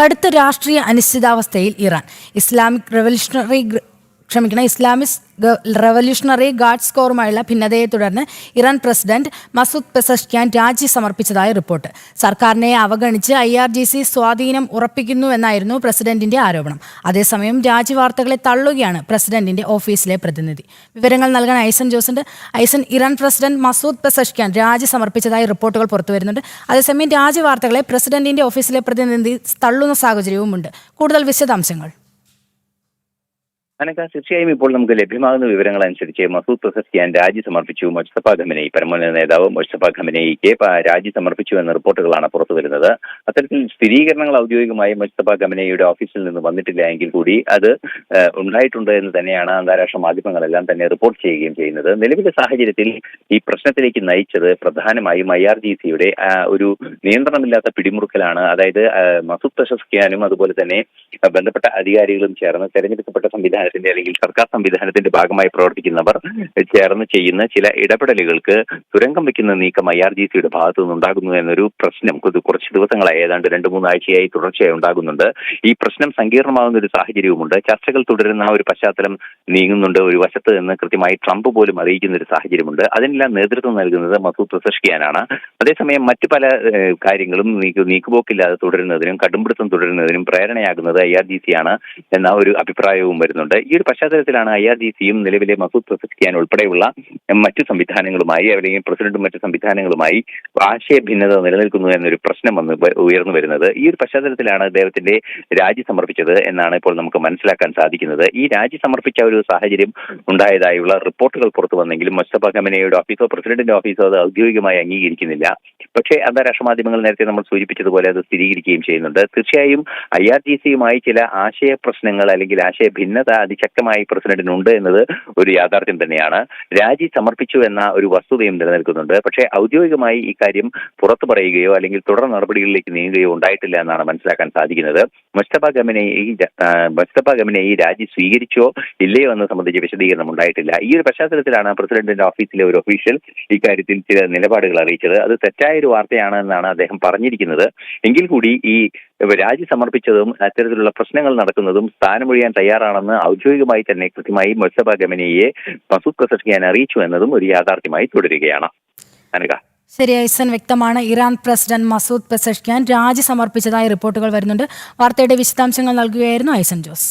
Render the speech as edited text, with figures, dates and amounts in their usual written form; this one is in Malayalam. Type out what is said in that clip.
കടുത്ത രാഷ്ട്രീയ അനിശ്ചിതാവസ്ഥയിൽ ഇറാൻ. ഇസ്ലാമിസ്റ്റ് റവല്യൂഷണറി ഗാർഡ്സ് കോറുമായുള്ള ഭിന്നതയെ തുടർന്ന് ഇറാൻ പ്രസിഡന്റ് മസൂദ് പെസഷ്ക്യാൻ രാജി സമർപ്പിച്ചതായി റിപ്പോർട്ട്. സർക്കാരിനെ അവഗണിച്ച് IRGC സ്വാധീനം ഉറപ്പിക്കുന്നുവെന്നായിരുന്നു പ്രസിഡന്റിന്റെ ആരോപണം. അതേസമയം രാജി വാർത്തകളെ തള്ളുകയാണ് പ്രസിഡന്റിന്റെ ഓഫീസിലെ പ്രതിനിധി. വിവരങ്ങൾ നൽകാൻ ഐസൻ ജോസുണ്ട്. ഐസൻ, ഇറാൻ പ്രസിഡന്റ് മസൂദ് പെസഷ്ക്യാൻ രാജി സമർപ്പിച്ചതായി റിപ്പോർട്ടുകൾ പുറത്തുവരുന്നുണ്ട്. അതേസമയം രാജി വാർത്തകളെ പ്രസിഡന്റിന്റെ ഓഫീസിലെ പ്രതിനിധി തള്ളുന്ന സാഹചര്യവുമുണ്ട്. കൂടുതൽ വിശദാംശങ്ങൾ. തീർച്ചയായും ഇപ്പോൾ നമുക്ക് ലഭ്യമാകുന്ന വിവരങ്ങൾ അനുസരിച്ച് മസൂദ് പെസഷ്ക്യാൻ രാജി സമർപ്പിച്ചു. മുസ്തഫ ഖമനേയി, പരമോന്നത നേതാവ് മുസ്തഫ ഖമനേയിക്ക് രാജി സമർപ്പിച്ചു എന്ന റിപ്പോർട്ടുകളാണ് പുറത്തു വരുന്നത്. അത്തരത്തിൽ സ്ഥിരീകരണങ്ങൾ ഔദ്യോഗികമായി മുസ്തഫ ഖമനേയിയുടെ ഓഫീസിൽ നിന്ന് വന്നിട്ടില്ല എങ്കിൽ കൂടി അത് ഉണ്ടായിട്ടുണ്ട് എന്ന് തന്നെയാണ് അന്താരാഷ്ട്ര മാധ്യമങ്ങളെല്ലാം തന്നെ റിപ്പോർട്ട് ചെയ്യുകയും ചെയ്യുന്നത്. നിലവിലെ സാഹചര്യത്തിൽ ഈ പ്രശ്നത്തിലേക്ക് നയിച്ചത് പ്രധാനമായും IRGCയുടെ ഒരു നിയന്ത്രണമില്ലാത്ത പിടിമുറുക്കലാണ്. അതായത് മസൂദ് പെസഷ്ക്യാനും അതുപോലെ തന്നെ ബന്ധപ്പെട്ട അധികാരികളും ചേർന്ന് തെരഞ്ഞെടുക്കപ്പെട്ട സംവിധാനത്തിന്റെ അല്ലെങ്കിൽ സർക്കാർ സംവിധാനത്തിന്റെ ഭാഗമായി പ്രവർത്തിക്കുന്നവർ ചേർന്ന് ചെയ്യുന്ന ചില ഇടപെടലുകൾക്ക് തുരങ്കം വെക്കുന്ന നീക്കം IRGCയുടെ ഭാഗത്തു നിന്നുണ്ടാകുന്നു എന്നൊരു പ്രശ്നം കുറച്ച് ദിവസങ്ങളായി, ഏതാണ്ട് 2-3 ആഴ്ചയായി തുടർച്ചയായി ഉണ്ടാകുന്നുണ്ട്. ഈ പ്രശ്നം സങ്കീർണമാകുന്ന ഒരു സാഹചര്യവുമുണ്ട്. ചർച്ചകൾ തുടരുന്ന ഒരു പശ്ചാത്തലം നീങ്ങുന്നുണ്ട്. ഒരു വശത്ത് നിന്ന് കൃത്യമായി ട്രംപ് പോലും അറിയിക്കുന്ന ഒരു സാഹചര്യമുണ്ട്. അതിനെല്ലാം നേതൃത്വം നൽകുന്നത് മസൂദ് പെസഷ്ക്യാനാണ്. അതേസമയം മറ്റു പല കാര്യങ്ങളും നീക്കുപോക്കില്ലാതെ തുടരുന്നതിനും കടുംപിടുത്തം തുടരുന്നതിനും പ്രേരണയാകുന്നത് IRGC ആണ് എന്ന ഒരു അഭിപ്രായവും വരുന്നുണ്ട്. ഈ ഒരു പശ്ചാത്തലത്തിലാണ് IRGCയും നിലവിലെ മസൂദ് പെസഷ്ക്യാൻ ഉൾപ്പെടെയുള്ള മറ്റു സംവിധാനങ്ങളുമായി അല്ലെങ്കിൽ പ്രസിഡന്റും മറ്റു സംവിധാനങ്ങളുമായി ആശയഭിന്നത നിലനിൽക്കുന്നു എന്നൊരു പ്രശ്നം ഉയർന്നു വരുന്നത്. ഈ ഒരു പശ്ചാത്തലത്തിലാണ് അദ്ദേഹത്തിന്റെ രാജി സമർപ്പിച്ചത് എന്നാണ് ഇപ്പോൾ നമുക്ക് മനസ്സിലാക്കാൻ സാധിക്കുന്നത്. ഈ രാജി സമർപ്പിച്ച ഒരു സാഹചര്യം ഉണ്ടായതായുള്ള റിപ്പോർട്ടുകൾ പുറത്തു വന്നെങ്കിലും മുസ്തഫ ഖമനേയിയുടെ ഓഫീസോ പ്രസിഡന്റിന്റെ ഓഫീസോ അത് ഔദ്യോഗികമായി അംഗീകരിക്കുന്നില്ല. പക്ഷേ അന്താരാഷ്ട്ര മാധ്യമങ്ങൾ നേരത്തെ നമ്മൾ സൂചിപ്പിച്ചതുപോലെ അത് സ്ഥിരീകരിക്കുകയും ചെയ്യുന്നുണ്ട്. തീർച്ചയായും IRGCയുമായി ചില ആശയ പ്രശ്നങ്ങൾ അല്ലെങ്കിൽ ആശയ ഭിന്നത അതിശക്തമായി പ്രസിഡന്റിനുണ്ട് എന്നത് ഒരു യാഥാർത്ഥ്യം തന്നെയാണ്. രാജി സമർപ്പിച്ചു എന്ന ഒരു വസ്തുതയും നിലനിൽക്കുന്നുണ്ട്. പക്ഷേ ഔദ്യോഗികമായി ഇക്കാര്യം പുറത്തു പറയുകയോ അല്ലെങ്കിൽ തുടർ നടപടികളിലേക്ക് നീങ്ങുകയോ ഉണ്ടായിട്ടില്ല എന്നാണ് മനസ്സിലാക്കാൻ സാധിക്കുന്നത്. മുസ്തഫ ഖമനേയി രാജി സ്വീകരിച്ചോ ഇല്ലയോ എന്നത് സംബന്ധിച്ച് വിശദീകരണം ഉണ്ടായിട്ടില്ല. ഈ ഒരു പശ്ചാത്തലത്തിലാണ് പ്രസിഡന്റിന്റെ ഓഫീസിലെ ഒരു ഒഫീഷ്യൽ ഇക്കാര്യത്തിൽ ചില നിലപാടുകൾ അറിയിച്ചത്. അത് തെറ്റായ ഒരു വാർത്തയാണ് എന്നാണ് അദ്ദേഹം പറഞ്ഞിരിക്കുന്നത്. എങ്കിൽ കൂടി ഈ രാജി സമർപ്പിച്ചതും അത്തരത്തിലുള്ള പ്രശ്നങ്ങൾ നടക്കുന്നതും സ്ഥാനമൊഴിയാൻ തയ്യാറാണെന്ന് ഔദ്യോഗികമായി തന്നെ കൃത്യമായി മുസ്തഫ ഖമനേയിയെ മസൂദ് പെസഷ്ക്യാൻ അറിയിച്ചു എന്നതും ഒരു യാഥാർത്ഥ്യമായി തുടരുകയാണ്. ശരി ഐസൻ, വ്യക്തമാണ്. ഇറാൻ പ്രസിഡന്റ് മസൂദ് പെസഷ്ക്യാൻ രാജി സമർപ്പിച്ചതായി റിപ്പോർട്ടുകൾ വരുന്നുണ്ട്. വാർത്തയുടെ വിശദാംശങ്ങൾ നൽകുകയായിരുന്നു ഐസൻ ജോസ്.